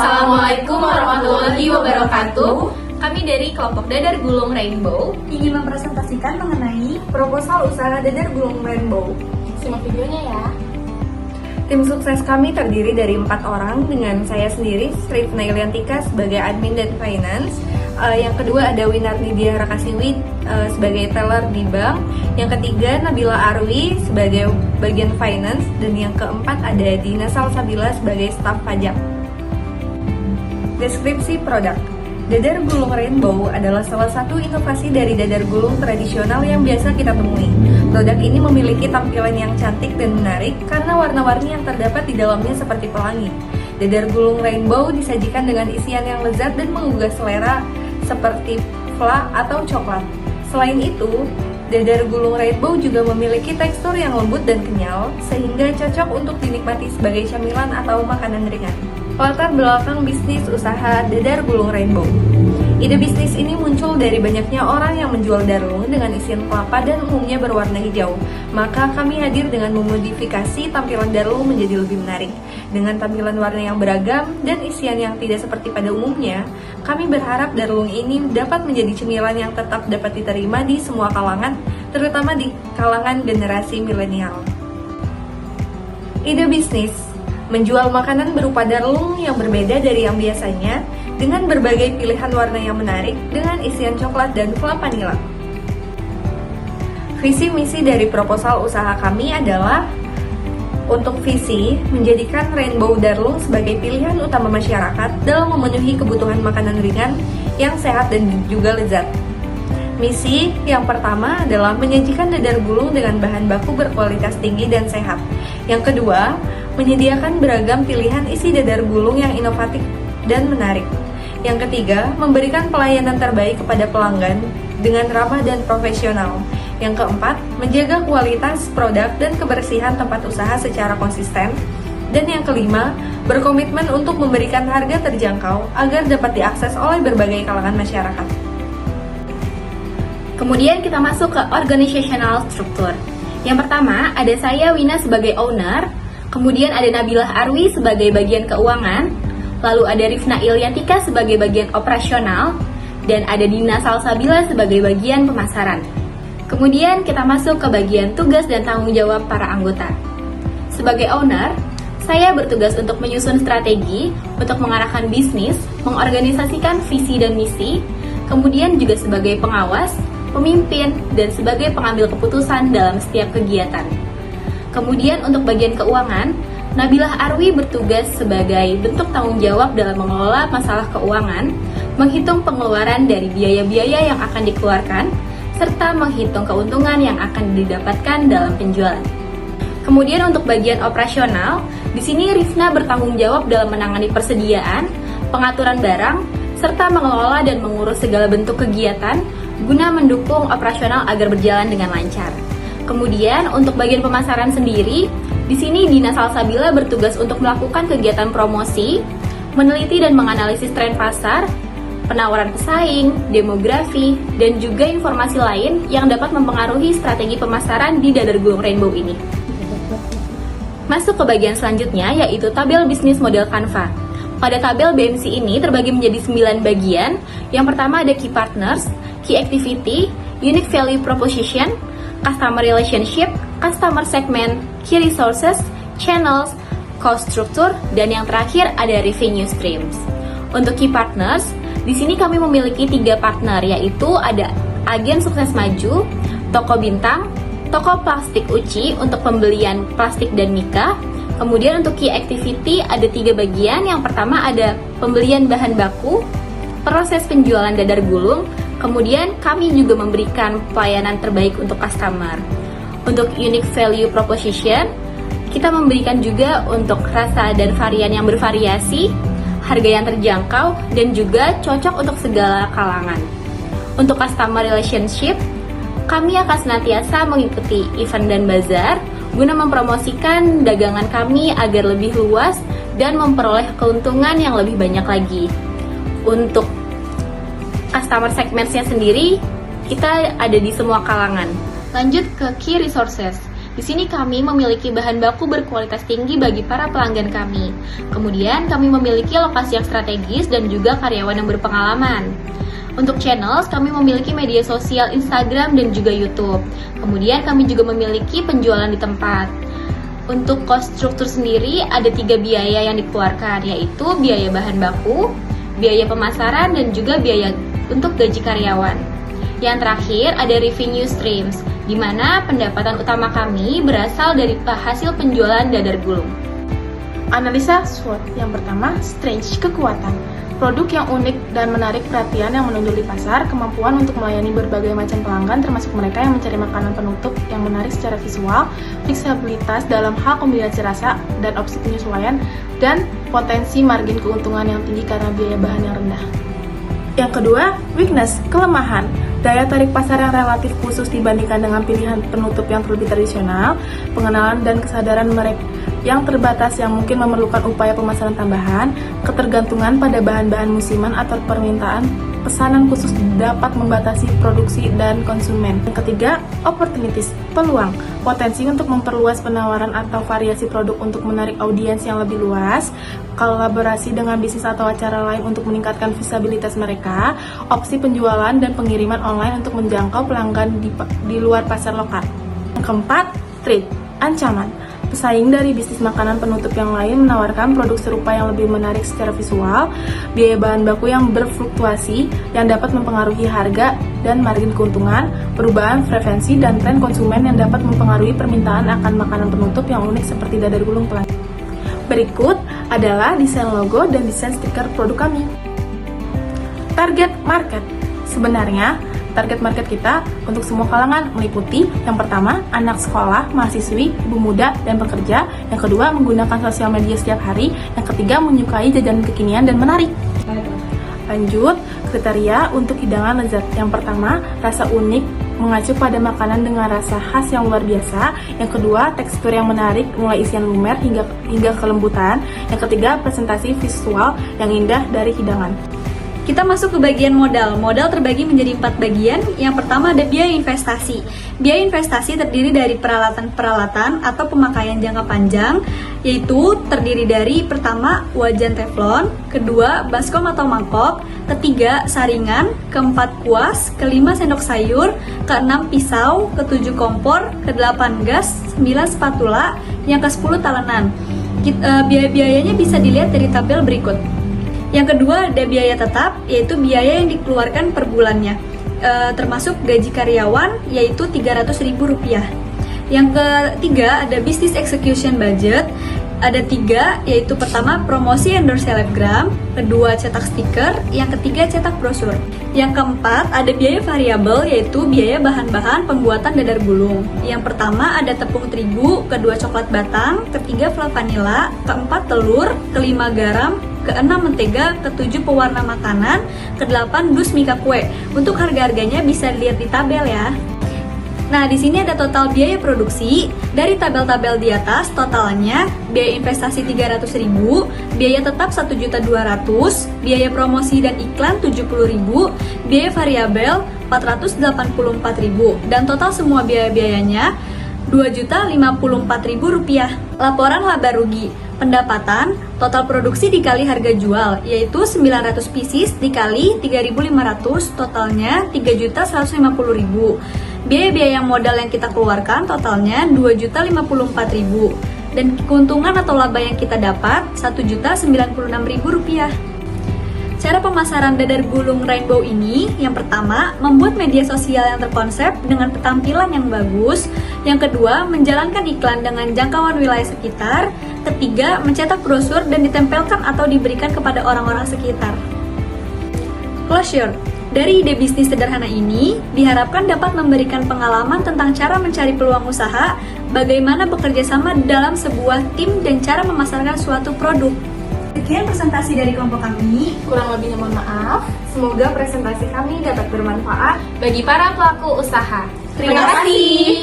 Assalamualaikum warahmatullahi wabarakatuh. Kami dari kelompok Dadar Gulung Rainbow ingin mempresentasikan mengenai proposal usaha Dadar Gulung Rainbow. Simak videonya ya. Tim sukses kami terdiri dari 4 orang dengan saya sendiri, Sri Iliantika sebagai admin dan finance. Yang kedua ada Winar Nidia Rakasiwi sebagai teller di bank. Yang ketiga Nabila Arwi sebagai bagian finance. Dan yang keempat ada Dina Salsabila sebagai staf pajak. Deskripsi produk. Dadar Gulung Rainbow adalah salah satu inovasi dari dadar gulung tradisional yang biasa kita temui. Produk ini memiliki tampilan yang cantik dan menarik karena warna-warni yang terdapat di dalamnya seperti pelangi. Dadar Gulung Rainbow disajikan dengan isian yang lezat dan menggugah selera seperti fla atau coklat. Selain itu, dadar Gulung Rainbow juga memiliki tekstur yang lembut dan kenyal sehingga cocok untuk dinikmati sebagai camilan atau makanan ringan. Latar belakang bisnis usaha Dadar Gulung Rainbow. Ide bisnis ini muncul dari banyaknya orang yang menjual darlung dengan isian kelapa dan umumnya berwarna hijau. Maka kami hadir dengan memodifikasi tampilan darlung menjadi lebih menarik. Dengan tampilan warna yang beragam dan isian yang tidak seperti pada umumnya, kami berharap darlung ini dapat menjadi cemilan yang tetap dapat diterima di semua kalangan, terutama di kalangan generasi milenial. Ide bisnis menjual makanan berupa darlung yang berbeda dari yang biasanya dengan berbagai pilihan warna yang menarik dengan isian coklat dan fla vanila. Visi misi dari proposal usaha kami adalah untuk visi menjadikan Rainbow Darlung sebagai pilihan utama masyarakat dalam memenuhi kebutuhan makanan ringan yang sehat dan juga lezat. Misi yang pertama adalah menyajikan dadar gulung dengan bahan baku berkualitas tinggi dan sehat. Yang kedua, menyediakan beragam pilihan isi dadar gulung yang inovatif dan menarik. Yang ketiga, memberikan pelayanan terbaik kepada pelanggan dengan ramah dan profesional. Yang keempat, menjaga kualitas produk dan kebersihan tempat usaha secara konsisten. Dan yang kelima, berkomitmen untuk memberikan harga terjangkau agar dapat diakses oleh berbagai kalangan masyarakat. Kemudian kita masuk ke organizational structure. Yang pertama, ada saya Wina sebagai owner, kemudian ada Nabilah Arwi sebagai bagian keuangan, lalu ada Rifna Iliantika sebagai bagian operasional, dan ada Dina Salsabila sebagai bagian pemasaran. Kemudian kita masuk ke bagian tugas dan tanggung jawab para anggota. Sebagai owner, saya bertugas untuk menyusun strategi, untuk mengarahkan bisnis, mengorganisasikan visi dan misi, kemudian juga sebagai pengawas, pemimpin, dan sebagai pengambil keputusan dalam setiap kegiatan. Kemudian untuk bagian keuangan, Nabilah Arwi bertugas sebagai bentuk tanggung jawab dalam mengelola masalah keuangan, menghitung pengeluaran dari biaya-biaya yang akan dikeluarkan, serta menghitung keuntungan yang akan didapatkan dalam penjualan. Kemudian untuk bagian operasional, di sini Rifna bertanggung jawab dalam menangani persediaan, pengaturan barang, serta mengelola dan mengurus segala bentuk kegiatan guna mendukung operasional agar berjalan dengan lancar. Kemudian untuk bagian pemasaran sendiri, di sini Dina Salsabila bertugas untuk melakukan kegiatan promosi, meneliti dan menganalisis tren pasar, penawaran pesaing, demografi, dan juga informasi lain yang dapat mempengaruhi strategi pemasaran di Dadar Gulung Rainbow ini. Masuk ke bagian selanjutnya yaitu tabel bisnis model Canva. Pada tabel BMC ini terbagi menjadi 9 bagian. Yang pertama ada Key Partners, Key Activity, Unique Value Proposition, Customer Relationship, Customer Segment, Key Resources, Channels, Cost Structure, dan yang terakhir ada Revenue Streams. Untuk Key Partners, di sini kami memiliki 3 partner, yaitu ada Agen Sukses Maju, Toko Bintang, Toko Plastik Uci untuk pembelian plastik dan mika. Kemudian untuk Key Activity ada 3 bagian. Yang pertama ada pembelian bahan baku, proses penjualan dadar gulung, kemudian kami juga memberikan pelayanan terbaik untuk customer. Untuk Unique Value Proposition, kita memberikan juga untuk rasa dan varian yang bervariasi, harga yang terjangkau, dan juga cocok untuk segala kalangan. Untuk Customer Relationship, kami akan senantiasa mengikuti event dan bazar guna mempromosikan dagangan kami agar lebih luas dan memperoleh keuntungan yang lebih banyak lagi. Untuk customer segmentsnya sendiri, kita ada di semua kalangan. Lanjut ke Key Resources. Di sini kami memiliki bahan baku berkualitas tinggi bagi para pelanggan kami. Kemudian kami memiliki lokasi yang strategis dan juga karyawan yang berpengalaman. Untuk channels, kami memiliki media sosial Instagram dan juga YouTube. Kemudian kami juga memiliki penjualan di tempat. Untuk cost struktur sendiri ada 3 biaya yang dikeluarkan, yaitu biaya bahan baku, biaya pemasaran, dan juga biaya untuk gaji karyawan. Yang terakhir ada revenue streams, di mana pendapatan utama kami berasal dari hasil penjualan dadar gulung. Analisa SWOT. Yang pertama, strength, kekuatan. Produk yang unik dan menarik perhatian yang menonjol di pasar, kemampuan untuk melayani berbagai macam pelanggan termasuk mereka yang mencari makanan penutup yang menarik secara visual, fleksibilitas dalam hal kombinasi rasa dan opsi penyesuaian, dan potensi margin keuntungan yang tinggi karena biaya bahan yang rendah. Yang kedua, weakness, kelemahan. Daya tarik pasar yang relatif khusus dibandingkan dengan pilihan penutup yang terlebih tradisional, pengenalan dan kesadaran mereka yang terbatas yang mungkin memerlukan upaya pemasaran tambahan, ketergantungan pada bahan-bahan musiman atau permintaan pesanan khusus dapat membatasi produksi dan konsumen. Yang ketiga, opportunities, peluang, potensi untuk memperluas penawaran atau variasi produk untuk menarik audiens yang lebih luas, kolaborasi dengan bisnis atau acara lain untuk meningkatkan visibilitas mereka, opsi penjualan dan pengiriman online untuk menjangkau pelanggan di luar pasar lokal. Yang keempat, threat, ancaman. Pesaing dari bisnis makanan penutup yang lain menawarkan produk serupa yang lebih menarik secara visual, biaya bahan baku yang berfluktuasi yang dapat mempengaruhi harga dan margin keuntungan, perubahan preferensi dan tren konsumen yang dapat mempengaruhi permintaan akan makanan penutup yang unik seperti dadar gulung pelanggan. Berikut adalah desain logo dan desain stiker produk kami. Target market. Sebenarnya, target market kita untuk semua kalangan meliputi yang pertama, anak sekolah, mahasiswi, ibu muda, dan pekerja. Yang kedua, menggunakan sosial media setiap hari. Yang ketiga, menyukai jajanan kekinian dan menarik. Lanjut, kriteria untuk hidangan lezat. Yang pertama, rasa unik, mengacu pada makanan dengan rasa khas yang luar biasa. Yang kedua, tekstur yang menarik, mulai isian lumer hingga kelembutan. Yang ketiga, presentasi visual yang indah dari hidangan. Kita masuk ke bagian modal. Modal terbagi menjadi 4 bagian. Yang pertama ada biaya investasi. Biaya investasi terdiri dari peralatan-peralatan atau pemakaian jangka panjang, yaitu terdiri dari pertama wajan teflon, kedua baskom atau mangkok, ketiga saringan, keempat kuas, kelima sendok sayur, keenam pisau, ketujuh kompor, kedelapan gas, 9 spatula, yang ke-10 talenan. Biaya-biayanya bisa dilihat dari tabel berikut. Yang kedua ada biaya tetap, yaitu biaya yang dikeluarkan per bulannya, termasuk gaji karyawan, yaitu Rp300.000. Yang ketiga ada business execution budget, ada 3, yaitu pertama promosi endorse selebgram, kedua cetak stiker, yang ketiga cetak brosur. Yang keempat ada biaya variabel, yaitu biaya bahan-bahan pembuatan dadar gulung. Yang pertama ada tepung terigu, kedua coklat batang, ketiga flat vanila, keempat telur, kelima garam, keenam mentega, ketujuh pewarna makanan, kedelapan dus mika kue. Untuk harga-harganya bisa dilihat di tabel ya. Nah, di sini ada total biaya produksi. Dari tabel-tabel di atas, totalnya biaya investasi Rp300.000, biaya tetap Rp1.200.000, biaya promosi dan iklan Rp70.000, biaya variabel Rp484.000, dan total semua biaya-biayanya Rp2.054.000. Laporan laba rugi. Pendapatan, total produksi dikali harga jual, yaitu 900 pieces dikali 3.500, totalnya Rp3.150.000. Biaya-biaya modal yang kita keluarkan totalnya Rp2.054.000. Dan keuntungan atau laba yang kita dapat Rp1.096.000. Cara pemasaran dadar gulung Rainbow ini, yang pertama, membuat media sosial yang terkonsep dengan tampilan yang bagus. Yang kedua, menjalankan iklan dengan jangkauan wilayah sekitar. Ketiga, mencetak brosur dan ditempelkan atau diberikan kepada orang-orang sekitar. Closure. Dari ide bisnis sederhana ini, diharapkan dapat memberikan pengalaman tentang cara mencari peluang usaha, bagaimana bekerja sama dalam sebuah tim, dan cara memasarkan suatu produk. Sekian presentasi dari kelompok kami. Kurang lebihnya mohon maaf. Semoga presentasi kami dapat bermanfaat Bagi para pelaku usaha. Terima kasih.